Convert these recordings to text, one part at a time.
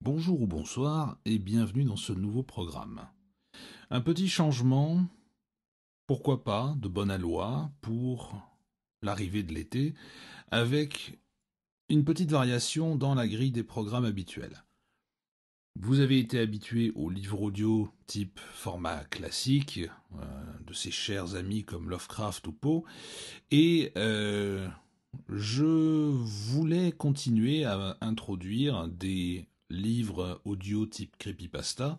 Bonjour ou bonsoir et bienvenue dans ce nouveau programme. Un petit changement, pourquoi pas, de bonne aloi pour l'arrivée de l'été, avec une petite variation dans la grille des programmes habituels. Vous avez été habitué aux livres audio type format classique, de ces chers amis comme Lovecraft ou Poe, et je voulais continuer à introduire des livres audio type creepypasta.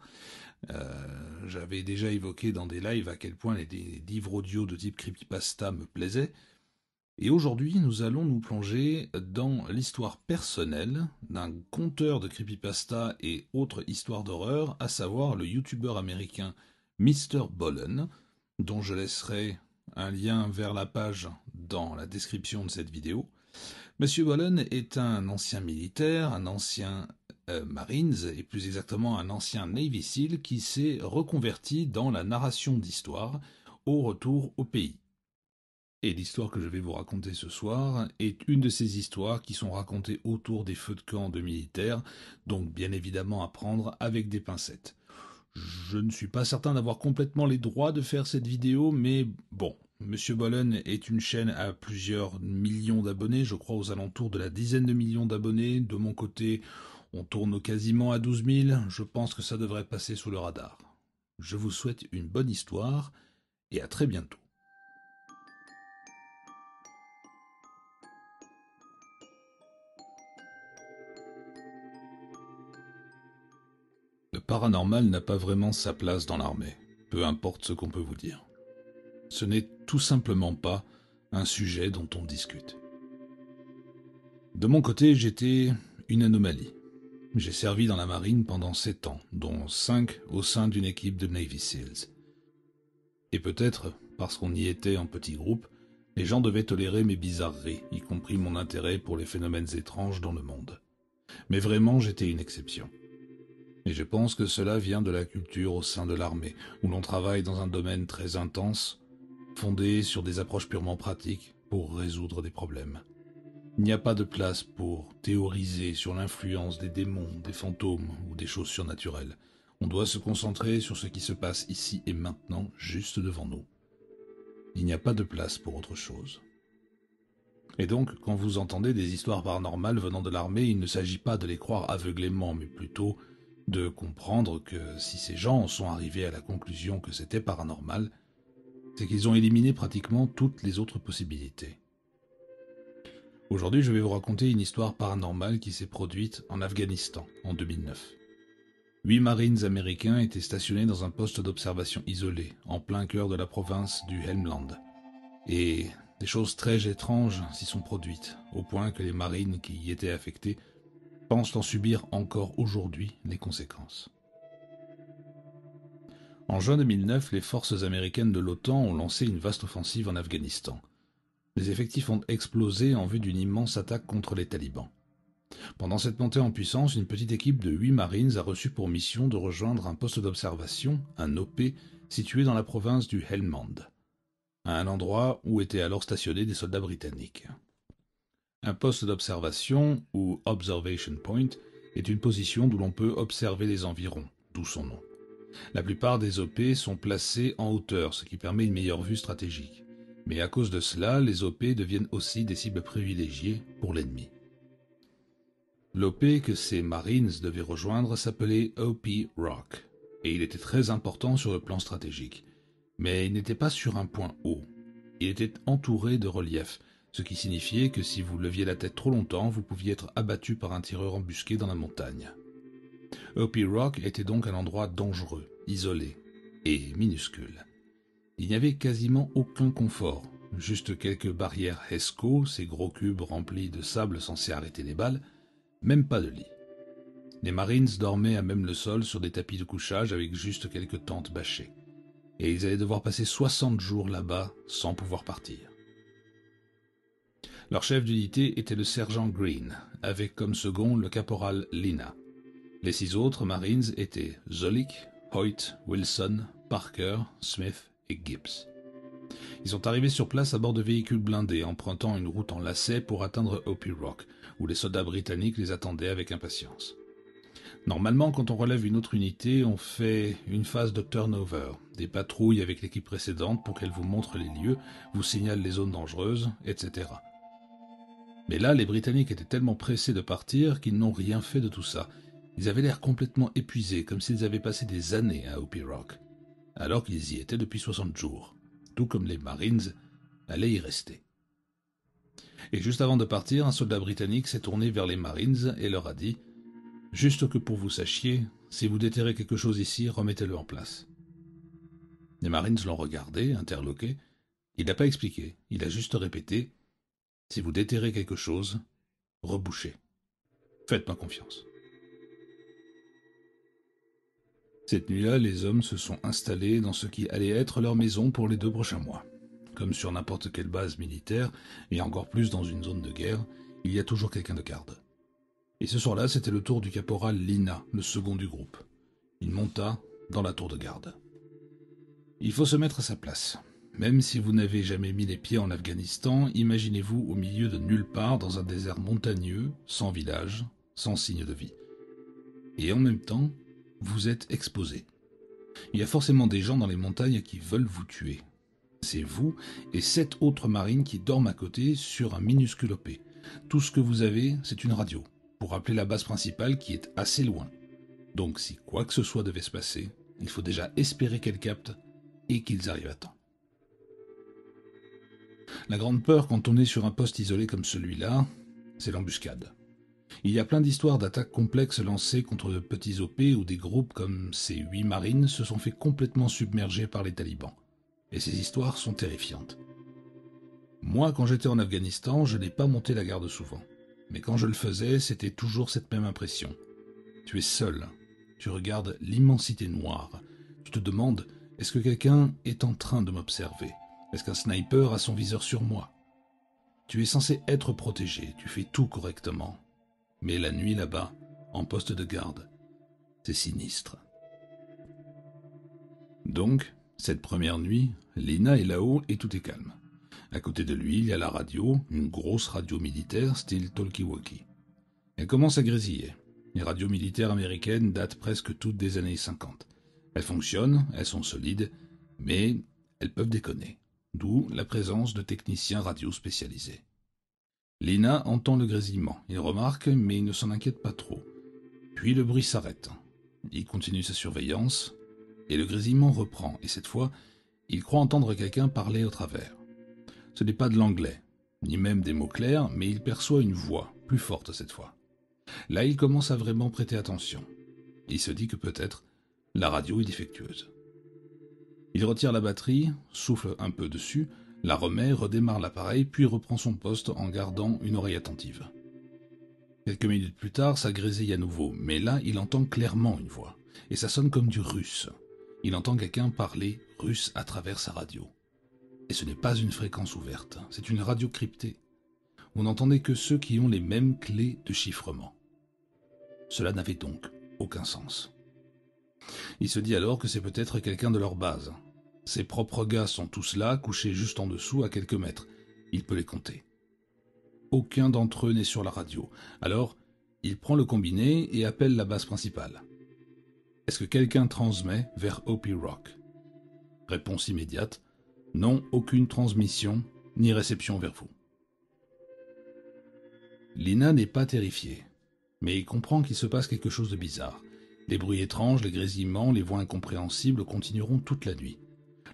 J'avais déjà évoqué dans des lives à quel point les livres audio de type creepypasta me plaisaient. Et aujourd'hui, nous allons nous plonger dans l'histoire personnelle d'un conteur de creepypasta et autres histoires d'horreur, à savoir le youtubeur américain Mr. Bollen, dont je laisserai un lien vers la page dans la description de cette vidéo. Monsieur Bollen est un ancien militaire, un ancien Marines, et plus exactement un ancien Navy SEAL qui s'est reconverti dans la narration d'histoire au retour au pays. Et l'histoire que je vais vous raconter ce soir est une de ces histoires qui sont racontées autour des feux de camp de militaires, donc bien évidemment à prendre avec des pincettes. Je ne suis pas certain d'avoir complètement les droits de faire cette vidéo, mais bon, Monsieur Bollen est une chaîne à plusieurs millions d'abonnés, je crois aux alentours de la dizaine de millions d'abonnés. De mon côté, on tourne quasiment à 12 000, je pense que ça devrait passer sous le radar. Je vous souhaite une bonne histoire et à très bientôt. Le paranormal n'a pas vraiment sa place dans l'armée, peu importe ce qu'on peut vous dire. Ce n'est tout simplement pas un sujet dont on discute. De mon côté, j'étais une anomalie. J'ai servi dans la marine pendant 7 ans, dont 5 au sein d'une équipe de Navy SEALs. Et peut-être, parce qu'on y était en petits groupes, les gens devaient tolérer mes bizarreries, y compris mon intérêt pour les phénomènes étranges dans le monde. Mais vraiment, j'étais une exception. Et je pense que cela vient de la culture au sein de l'armée, où l'on travaille dans un domaine très intense, fondé sur des approches purement pratiques pour résoudre des problèmes. Il n'y a pas de place pour théoriser sur l'influence des démons, des fantômes ou des choses surnaturelles. On doit se concentrer sur ce qui se passe ici et maintenant, juste devant nous. Il n'y a pas de place pour autre chose. Et donc, quand vous entendez des histoires paranormales venant de l'armée, il ne s'agit pas de les croire aveuglément, mais plutôt de comprendre que si ces gens en sont arrivés à la conclusion que c'était paranormal, c'est qu'ils ont éliminé pratiquement toutes les autres possibilités. Aujourd'hui, je vais vous raconter une histoire paranormale qui s'est produite en Afghanistan en 2009. 8 Marines américains étaient stationnés dans un poste d'observation isolé, en plein cœur de la province du Helmand. Et des choses très étranges s'y sont produites, au point que les Marines qui y étaient affectés pensent en subir encore aujourd'hui les conséquences. En juin 2009, les forces américaines de l'OTAN ont lancé une vaste offensive en Afghanistan. Les effectifs ont explosé en vue d'une immense attaque contre les talibans. Pendant cette montée en puissance, une petite équipe de 8 Marines a reçu pour mission de rejoindre un poste d'observation, un OP, situé dans la province du Helmand, à un endroit où étaient alors stationnés des soldats britanniques. Un poste d'observation, ou Observation Point, est une position d'où l'on peut observer les environs, d'où son nom. La plupart des OP sont placés en hauteur, ce qui permet une meilleure vue stratégique. Mais à cause de cela, les OP deviennent aussi des cibles privilégiées pour l'ennemi. L'OP que ces Marines devaient rejoindre s'appelait OP Rock, et il était très important sur le plan stratégique. Mais il n'était pas sur un point haut. Il était entouré de relief, ce qui signifiait que si vous leviez la tête trop longtemps, vous pouviez être abattu par un tireur embusqué dans la montagne. OP Rock était donc un endroit dangereux, isolé et minuscule. Il n'y avait quasiment aucun confort, juste quelques barrières HESCO, ces gros cubes remplis de sable censés arrêter les balles, même pas de lit. Les Marines dormaient à même le sol sur des tapis de couchage avec juste quelques tentes bâchées. Et ils allaient devoir passer 60 jours là-bas sans pouvoir partir. Leur chef d'unité était le sergent Green, avec comme second le caporal Lina. Les 6 autres Marines étaient Zolik, Hoyt, Wilson, Parker, Smith et Gibbs. Ils sont arrivés sur place à bord de véhicules blindés, empruntant une route en lacet pour atteindre OP Rock, où les soldats britanniques les attendaient avec impatience. Normalement, quand on relève une autre unité, on fait une phase de turnover, des patrouilles avec l'équipe précédente pour qu'elle vous montre les lieux, vous signale les zones dangereuses, etc. Mais là, les Britanniques étaient tellement pressés de partir qu'ils n'ont rien fait de tout ça. Ils avaient l'air complètement épuisés, comme s'ils avaient passé des années à Hopi Rock, alors qu'ils y étaient depuis 60 jours, tout comme les Marines allaient y rester. Et juste avant de partir, un soldat britannique s'est tourné vers les Marines et leur a dit « Juste que pour vous sachiez, si vous déterrez quelque chose ici, remettez-le en place. » Les Marines l'ont regardé, interloqué. Il n'a pas expliqué, il a juste répété « Si vous déterrez quelque chose, rebouchez. Faites-moi confiance. » Cette nuit-là, les hommes se sont installés dans ce qui allait être leur maison pour les 2 prochains mois. Comme sur n'importe quelle base militaire, et encore plus dans une zone de guerre, il y a toujours quelqu'un de garde. Et ce soir-là, c'était le tour du caporal Lina, le second du groupe. Il monta dans la tour de garde. Il faut se mettre à sa place. Même si vous n'avez jamais mis les pieds en Afghanistan, imaginez-vous au milieu de nulle part dans un désert montagneux, sans village, sans signe de vie. Et en même temps, vous êtes exposé. Il y a forcément des gens dans les montagnes qui veulent vous tuer. C'est vous et 7 autres marines qui dorment à côté sur un minuscule OP. Tout ce que vous avez, c'est une radio, pour appeler la base principale qui est assez loin. Donc si quoi que ce soit devait se passer, il faut déjà espérer qu'elle capte et qu'ils arrivent à temps. La grande peur quand on est sur un poste isolé comme celui-là, c'est l'embuscade. Il y a plein d'histoires d'attaques complexes lancées contre de petits OP où des groupes comme ces 8 marines se sont fait complètement submerger par les talibans. Et ces histoires sont terrifiantes. Moi, quand j'étais en Afghanistan, je n'ai pas monté la garde souvent. Mais quand je le faisais, c'était toujours cette même impression. Tu es seul. Tu regardes l'immensité noire. Tu te demandes, est-ce que quelqu'un est en train de m'observer? Est-ce qu'un sniper a son viseur sur moi? Tu es censé être protégé, tu fais tout correctement. Mais la nuit là-bas, en poste de garde, c'est sinistre. Donc, cette première nuit, Lina est là-haut et tout est calme. À côté de lui, il y a la radio, une grosse radio militaire style talkie-walkie. Elle commence à grésiller. Les radios militaires américaines datent presque toutes des années 50. Elles fonctionnent, elles sont solides, mais elles peuvent déconner. D'où la présence de techniciens radio spécialisés. Lina entend le grésillement. Il remarque, mais il ne s'en inquiète pas trop. Puis le bruit s'arrête. Il continue sa surveillance, et le grésillement reprend, et cette fois, il croit entendre quelqu'un parler au travers. Ce n'est pas de l'anglais, ni même des mots clairs, mais il perçoit une voix, plus forte cette fois. Là, il commence à vraiment prêter attention. Il se dit que peut-être la radio est défectueuse. Il retire la batterie, souffle un peu dessus, la remet, redémarre l'appareil, puis reprend son poste en gardant une oreille attentive. Quelques minutes plus tard, ça grésille à nouveau, mais là, il entend clairement une voix, et ça sonne comme du russe. Il entend quelqu'un parler russe à travers sa radio. Et ce n'est pas une fréquence ouverte, c'est une radio cryptée. Vous n'entendez que ceux qui ont les mêmes clés de chiffrement. Cela n'avait donc aucun sens. Il se dit alors que c'est peut-être quelqu'un de leur base. Ses propres gars sont tous là, couchés juste en dessous à quelques mètres. Il peut les compter. Aucun d'entre eux n'est sur la radio. Alors, il prend le combiné et appelle la base principale. Est-ce que quelqu'un transmet vers Hopi Rock? Réponse immédiate. Non, aucune transmission ni réception vers vous. Lina n'est pas terrifiée, mais il comprend qu'il se passe quelque chose de bizarre. Les bruits étranges, les grésillements, les voix incompréhensibles continueront toute la nuit.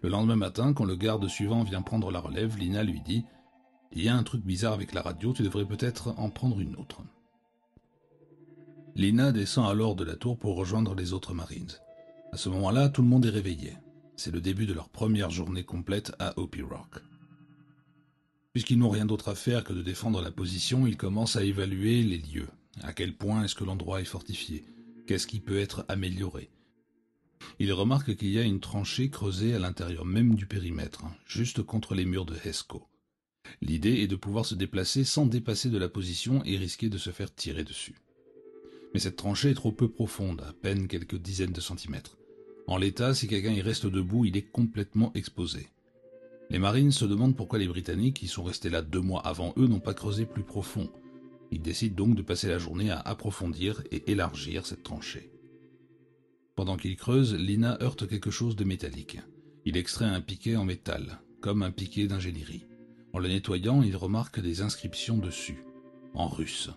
Le lendemain matin, quand le garde suivant vient prendre la relève, Lina lui dit « Il y a un truc bizarre avec la radio, tu devrais peut-être en prendre une autre. » Lina descend alors de la tour pour rejoindre les autres Marines. À ce moment-là, tout le monde est réveillé. C'est le début de leur première journée complète à Hopi Rock. Puisqu'ils n'ont rien d'autre à faire que de défendre la position, ils commencent à évaluer les lieux. À quel point est-ce que l'endroit est fortifié? Qu'est-ce qui peut être amélioré? Ils remarquent qu'il y a une tranchée creusée à l'intérieur même du périmètre, juste contre les murs de Hesco. L'idée est de pouvoir se déplacer sans dépasser de la position et risquer de se faire tirer dessus. Mais cette tranchée est trop peu profonde, à peine quelques dizaines de centimètres. En l'état, si quelqu'un y reste debout, il est complètement exposé. Les Marines se demandent pourquoi les Britanniques, qui sont restés là 2 mois avant eux, n'ont pas creusé plus profond. Il décide donc de passer la journée à approfondir et élargir cette tranchée. Pendant qu'il creuse, Lina heurte quelque chose de métallique. Il extrait un piquet en métal, comme un piquet d'ingénierie. En le nettoyant, il remarque des inscriptions dessus, en russe.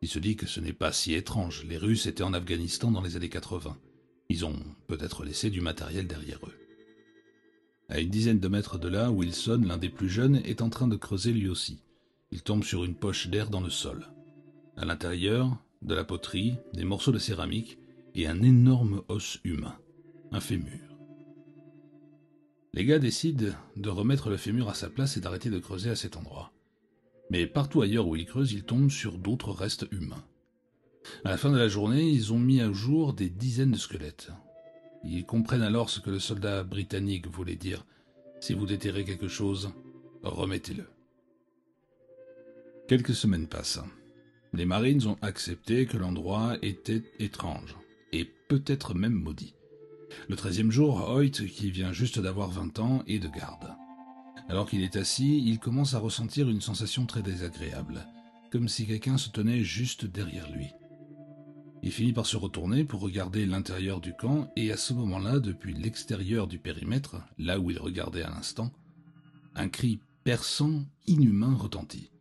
Il se dit que ce n'est pas si étrange, les Russes étaient en Afghanistan dans les années 80. Ils ont peut-être laissé du matériel derrière eux. À une dizaine de mètres de là, Wilson, l'un des plus jeunes, est en train de creuser lui aussi. Il tombe sur une poche d'air dans le sol. À l'intérieur, de la poterie, des morceaux de céramique et un énorme os humain, un fémur. Les gars décident de remettre le fémur à sa place et d'arrêter de creuser à cet endroit. Mais partout ailleurs où ils creusent, ils tombent sur d'autres restes humains. À la fin de la journée, ils ont mis à jour des dizaines de squelettes. Ils comprennent alors ce que le soldat britannique voulait dire. Si vous déterrez quelque chose, remettez-le. Quelques semaines passent. Les Marines ont accepté que l'endroit était étrange, et peut-être même maudit. Le 13e jour, Hoyt, qui vient juste d'avoir 20 ans, est de garde. Alors qu'il est assis, il commence à ressentir une sensation très désagréable, comme si quelqu'un se tenait juste derrière lui. Il finit par se retourner pour regarder l'intérieur du camp, et à ce moment-là, depuis l'extérieur du périmètre, là où il regardait à l'instant, un cri perçant, inhumain retentit.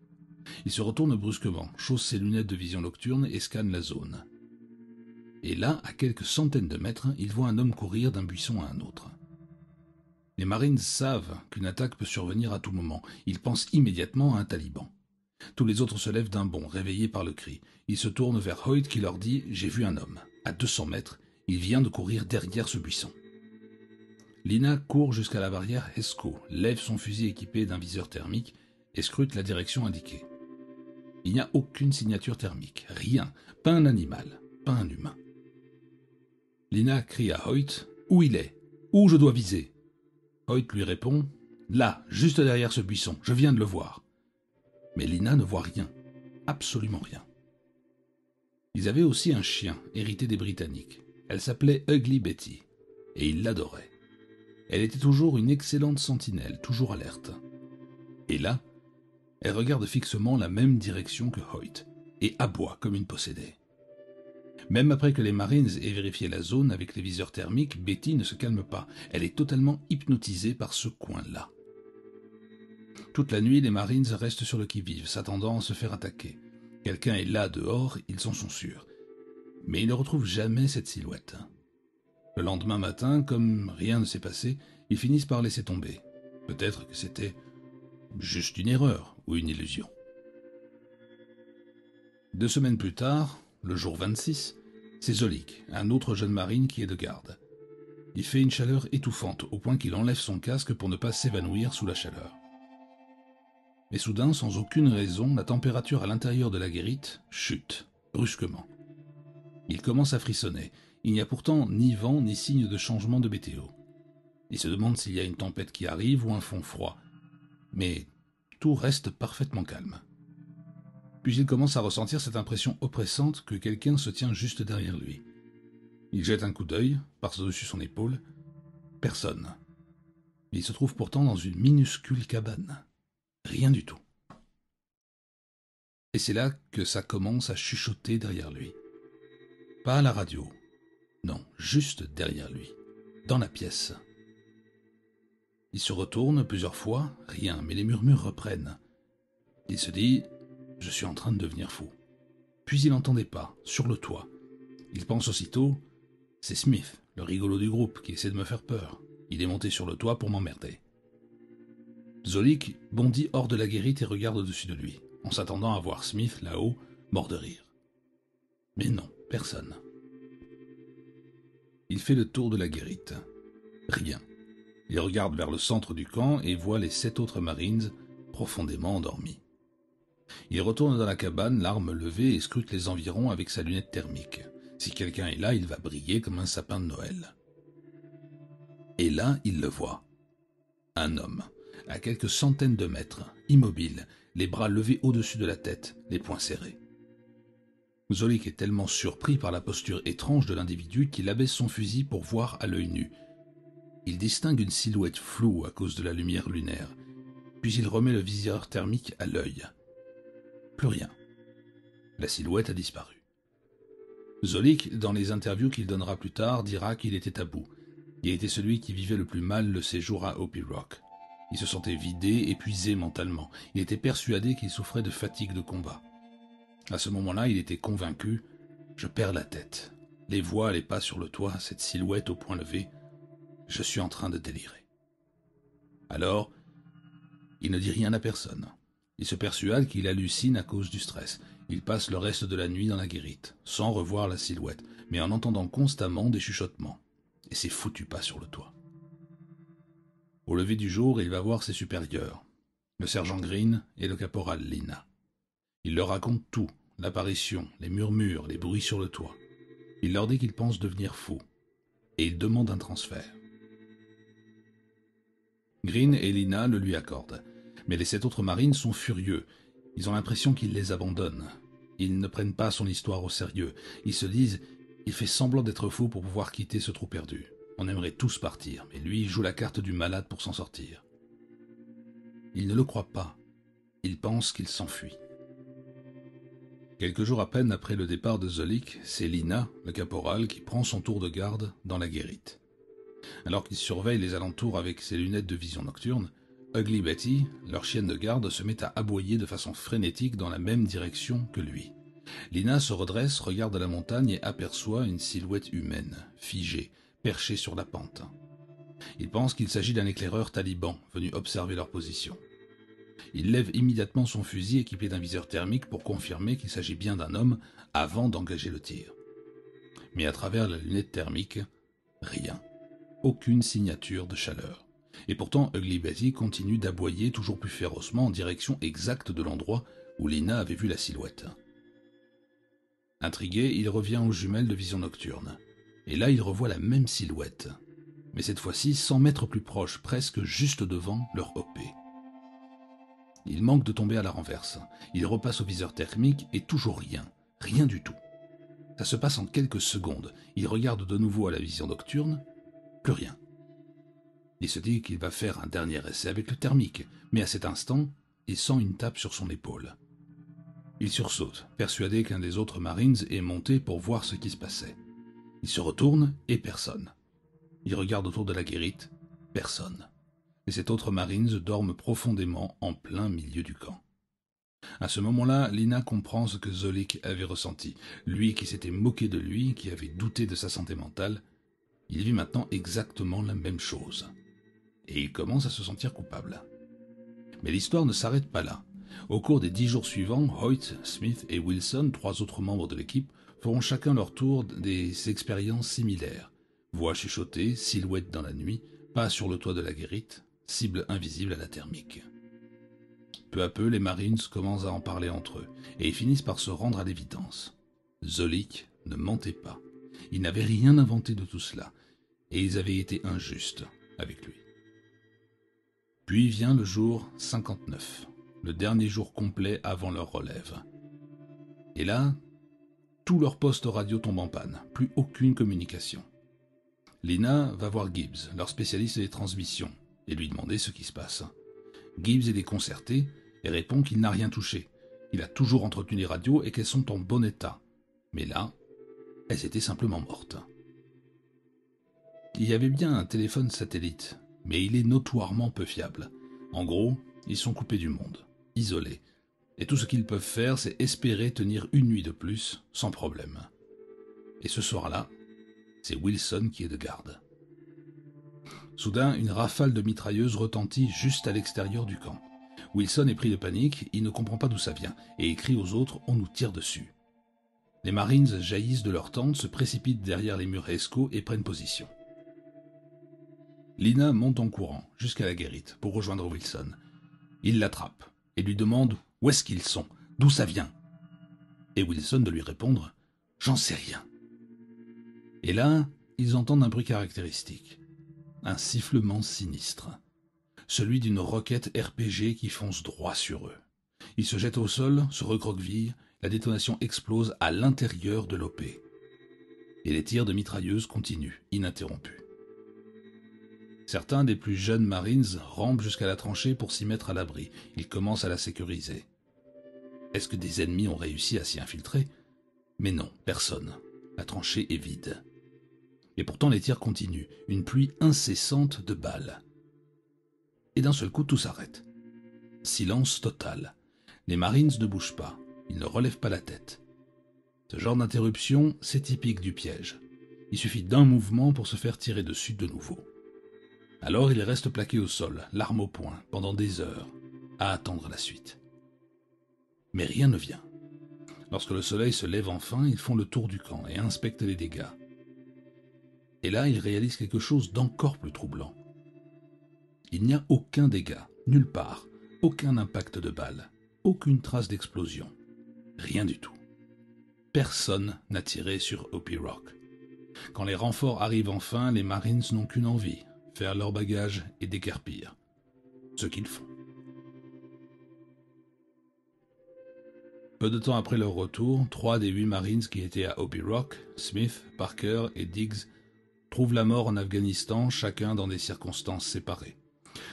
Il se retourne brusquement, chausse ses lunettes de vision nocturne et scanne la zone. Et là, à quelques centaines de mètres, il voit un homme courir d'un buisson à un autre. Les Marines savent qu'une attaque peut survenir à tout moment. Ils pensent immédiatement à un taliban. Tous les autres se lèvent d'un bond, réveillés par le cri. Ils se tournent vers Hoyt qui leur dit « J'ai vu un homme. À 200 mètres, il vient de courir derrière ce buisson. » Lina court jusqu'à la barrière Esco, lève son fusil équipé d'un viseur thermique et scrute la direction indiquée. Il n'y a aucune signature thermique, rien, pas un animal, pas un humain. Lina crie à Hoyt « Où il est? Où je dois viser ?» Hoyt lui répond « Là, juste derrière ce buisson, je viens de le voir. » Mais Lina ne voit rien, absolument rien. Ils avaient aussi un chien, hérité des Britanniques. Elle s'appelait Ugly Betty, et ils l'adoraient. Elle était toujours une excellente sentinelle, toujours alerte. Et là, elle regarde fixement la même direction que Hoyt, et aboie comme une possédée. Même après que les Marines aient vérifié la zone avec les viseurs thermiques, Betty ne se calme pas. Elle est totalement hypnotisée par ce coin-là. Toute la nuit, les Marines restent sur le qui-vive, s'attendant à se faire attaquer. Quelqu'un est là dehors, ils en sont sûrs. Mais ils ne retrouvent jamais cette silhouette. Le lendemain matin, comme rien ne s'est passé, ils finissent par laisser tomber. Peut-être que c'était juste une erreur ou une illusion. 2 semaines plus tard, le jour 26, c'est Zolik, un autre jeune marine qui est de garde. Il fait une chaleur étouffante au point qu'il enlève son casque pour ne pas s'évanouir sous la chaleur. Mais soudain, sans aucune raison, la température à l'intérieur de la guérite chute, brusquement. Il commence à frissonner. Il n'y a pourtant ni vent ni signe de changement de météo. Il se demande s'il y a une tempête qui arrive ou un fond froid. Mais tout reste parfaitement calme. Puis il commence à ressentir cette impression oppressante que quelqu'un se tient juste derrière lui. Il jette un coup d'œil, par-dessus son épaule. Personne. Il se trouve pourtant dans une minuscule cabane. Rien du tout. Et c'est là que ça commence à chuchoter derrière lui. Pas à la radio. Non, juste derrière lui. Dans la pièce. Il se retourne plusieurs fois, rien, mais les murmures reprennent. Il se dit « Je suis en train de devenir fou ». Puis il entend des pas, sur le toit. Il pense aussitôt « C'est Smith, le rigolo du groupe, qui essaie de me faire peur. Il est monté sur le toit pour m'emmerder. » Zolik bondit hors de la guérite et regarde au-dessus de lui, en s'attendant à voir Smith là-haut, mort de rire. Mais non, personne. Il fait le tour de la guérite. Rien. Il regarde vers le centre du camp et voit les 7 autres Marines profondément endormis. Il retourne dans la cabane, l'arme levée, et scrute les environs avec sa lunette thermique. Si quelqu'un est là, il va briller comme un sapin de Noël. Et là, il le voit. Un homme, à quelques centaines de mètres, immobile, les bras levés au-dessus de la tête, les poings serrés. Zolik est tellement surpris par la posture étrange de l'individu qu'il abaisse son fusil pour voir à l'œil nu. Il distingue une silhouette floue à cause de la lumière lunaire, puis il remet le viseur thermique à l'œil. Plus rien. La silhouette a disparu. Zolik, dans les interviews qu'il donnera plus tard, dira qu'il était à bout. Il était celui qui vivait le plus mal le séjour à Hopi Rock. Il se sentait vidé, épuisé mentalement. Il était persuadé qu'il souffrait de fatigue de combat. À ce moment-là, il était convaincu « Je perds la tête. Les voix, les pas sur le toit, cette silhouette au poing levé. Je suis en train de délirer. » Alors, il ne dit rien à personne. Il se persuade qu'il hallucine à cause du stress. Il passe le reste de la nuit dans la guérite, sans revoir la silhouette, mais en entendant constamment des chuchotements. Et ses foutus pas sur le toit. Au lever du jour, il va voir ses supérieurs, le sergent Green et le caporal Lina. Il leur raconte tout, l'apparition, les murmures, les bruits sur le toit. Il leur dit qu'il pense devenir fou, et il demande un transfert. Green et Lina le lui accordent, mais les 7 autres marines sont furieux. Ils ont l'impression qu'il les abandonne. Ils ne prennent pas son histoire au sérieux. Ils se disent « Il fait semblant d'être fou pour pouvoir quitter ce trou perdu. On aimerait tous partir, mais lui joue la carte du malade pour s'en sortir. » Ils ne le croient pas. Ils pensent qu'il s'enfuit. Quelques jours à peine après le départ de Zolik, c'est Lina, le caporal, qui prend son tour de garde dans la guérite. Alors qu'il surveille les alentours avec ses lunettes de vision nocturne, Ugly Betty, leur chienne de garde, se met à aboyer de façon frénétique dans la même direction que lui. Lina se redresse, regarde la montagne et aperçoit une silhouette humaine, figée, perchée sur la pente. Il pense qu'il s'agit d'un éclaireur taliban venu observer leur position. Il lève immédiatement son fusil équipé d'un viseur thermique pour confirmer qu'il s'agit bien d'un homme avant d'engager le tir. Mais à travers la lunette thermique, rien. Aucune signature de chaleur. Et pourtant, Ugly Betty continue d'aboyer toujours plus férocement en direction exacte de l'endroit où Lina avait vu la silhouette. Intrigué, il revient aux jumelles de vision nocturne. Et là, il revoit la même silhouette. Mais cette fois-ci, 100 mètres plus proche, presque juste devant leur OP. Il manque de tomber à la renverse. Il repasse au viseur thermique et toujours rien. Rien du tout. Ça se passe en quelques secondes. Il regarde de nouveau à la vision nocturne. Plus rien. Il se dit qu'il va faire un dernier essai avec le thermique, mais à cet instant, il sent une tape sur son épaule. Il sursaute, persuadé qu'un des autres Marines est monté pour voir ce qui se passait. Il se retourne et personne. Il regarde autour de la guérite, personne. Et cet autre Marines dorme profondément en plein milieu du camp. À ce moment-là, Lina comprend ce que Zolik avait ressenti. Lui qui s'était moqué de lui, qui avait douté de sa santé mentale, il vit maintenant exactement la même chose. Et il commence à se sentir coupable. Mais l'histoire ne s'arrête pas là. Au cours des 10 jours suivants, Hoyt, Smith et Wilson, 3 autres membres de l'équipe, feront chacun leur tour des expériences similaires. Voix chuchotées, silhouettes dans la nuit, pas sur le toit de la guérite, cible invisible à la thermique. Peu à peu, les Marines commencent à en parler entre eux, et ils finissent par se rendre à l'évidence. Zolik ne mentait pas. Il n'avait rien inventé de tout cela, et ils avaient été injustes avec lui. Puis vient le jour 59, le dernier jour complet avant leur relève. Et là, tous leurs postes radio tombent en panne, plus aucune communication. Lina va voir Gibbs, leur spécialiste des transmissions, et lui demander ce qui se passe. Gibbs est déconcerté et répond qu'il n'a rien touché. Il a toujours entretenu les radios et qu'elles sont en bon état. Mais là, elles étaient simplement mortes. Il y avait bien un téléphone satellite, mais il est notoirement peu fiable. En gros, ils sont coupés du monde, isolés. Et tout ce qu'ils peuvent faire, c'est espérer tenir une nuit de plus, sans problème. Et ce soir-là, c'est Wilson qui est de garde. Soudain, une rafale de mitrailleuses retentit juste à l'extérieur du camp. Wilson est pris de panique, il ne comprend pas d'où ça vient, et il crie aux autres « On nous tire dessus ». Les Marines jaillissent de leur tente, se précipitent derrière les murs escaux et prennent position. Lina monte en courant jusqu'à la guérite pour rejoindre Wilson. Il l'attrape et lui demande où est-ce qu'ils sont, d'où ça vient. Et Wilson de lui répondre « J'en sais rien ». Et là, ils entendent un bruit caractéristique, un sifflement sinistre, celui d'une roquette RPG qui fonce droit sur eux. Ils se jettent au sol, se recroquevillent, la détonation explose à l'intérieur de l'OP. Et les tirs de mitrailleuses continuent, ininterrompus. Certains des plus jeunes Marines rampent jusqu'à la tranchée pour s'y mettre à l'abri. Ils commencent à la sécuriser. Est-ce que des ennemis ont réussi à s'y infiltrer? Mais non, personne. La tranchée est vide. Et pourtant les tirs continuent, une pluie incessante de balles. Et d'un seul coup tout s'arrête. Silence total. Les Marines ne bougent pas, ils ne relèvent pas la tête. Ce genre d'interruption, c'est typique du piège. Il suffit d'un mouvement pour se faire tirer dessus de nouveau. Alors ils restent plaqués au sol, l'arme au poing, pendant des heures, à attendre la suite. Mais rien ne vient. Lorsque le soleil se lève enfin, ils font le tour du camp et inspectent les dégâts. Et là, ils réalisent quelque chose d'encore plus troublant. Il n'y a aucun dégât, nulle part, aucun impact de balle, aucune trace d'explosion, rien du tout. Personne n'a tiré sur Hopi Rock. Quand les renforts arrivent enfin, les Marines n'ont qu'une envie, faire leur bagage et déguerpir. Ce qu'ils font. Peu de temps après leur retour, 3 des 8 Marines qui étaient à Hopi Rock, Smith, Parker et Diggs, trouvent la mort en Afghanistan, chacun dans des circonstances séparées.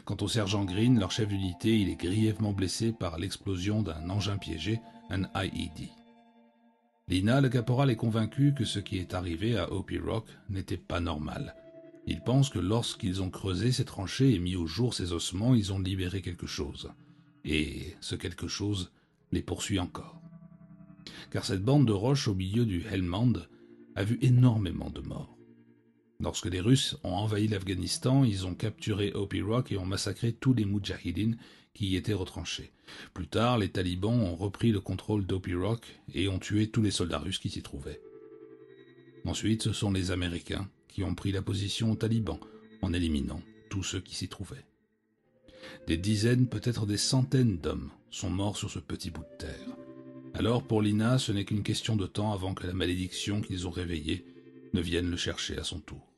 Quant au sergent Green, leur chef d'unité, il est grièvement blessé par l'explosion d'un engin piégé, un IED. Lina, le caporal, est convaincu que ce qui est arrivé à Hopi Rock n'était pas normal. Il pense que lorsqu'ils ont creusé ces tranchées et mis au jour ces ossements, ils ont libéré quelque chose. Et ce quelque chose les poursuit encore. Car cette bande de roches au milieu du Helmand a vu énormément de morts. Lorsque les Russes ont envahi l'Afghanistan, ils ont capturé Hopi Rock et ont massacré tous les Moudjahidines qui y étaient retranchés. Plus tard, les talibans ont repris le contrôle d'Hopi Rock et ont tué tous les soldats russes qui s'y trouvaient. Ensuite, ce sont les Américains qui ont pris la position aux talibans en éliminant tous ceux qui s'y trouvaient. Des dizaines, peut-être des centaines d'hommes sont morts sur ce petit bout de terre. Alors pour Lina, ce n'est qu'une question de temps avant que la malédiction qu'ils ont réveillée ne vienne le chercher à son tour.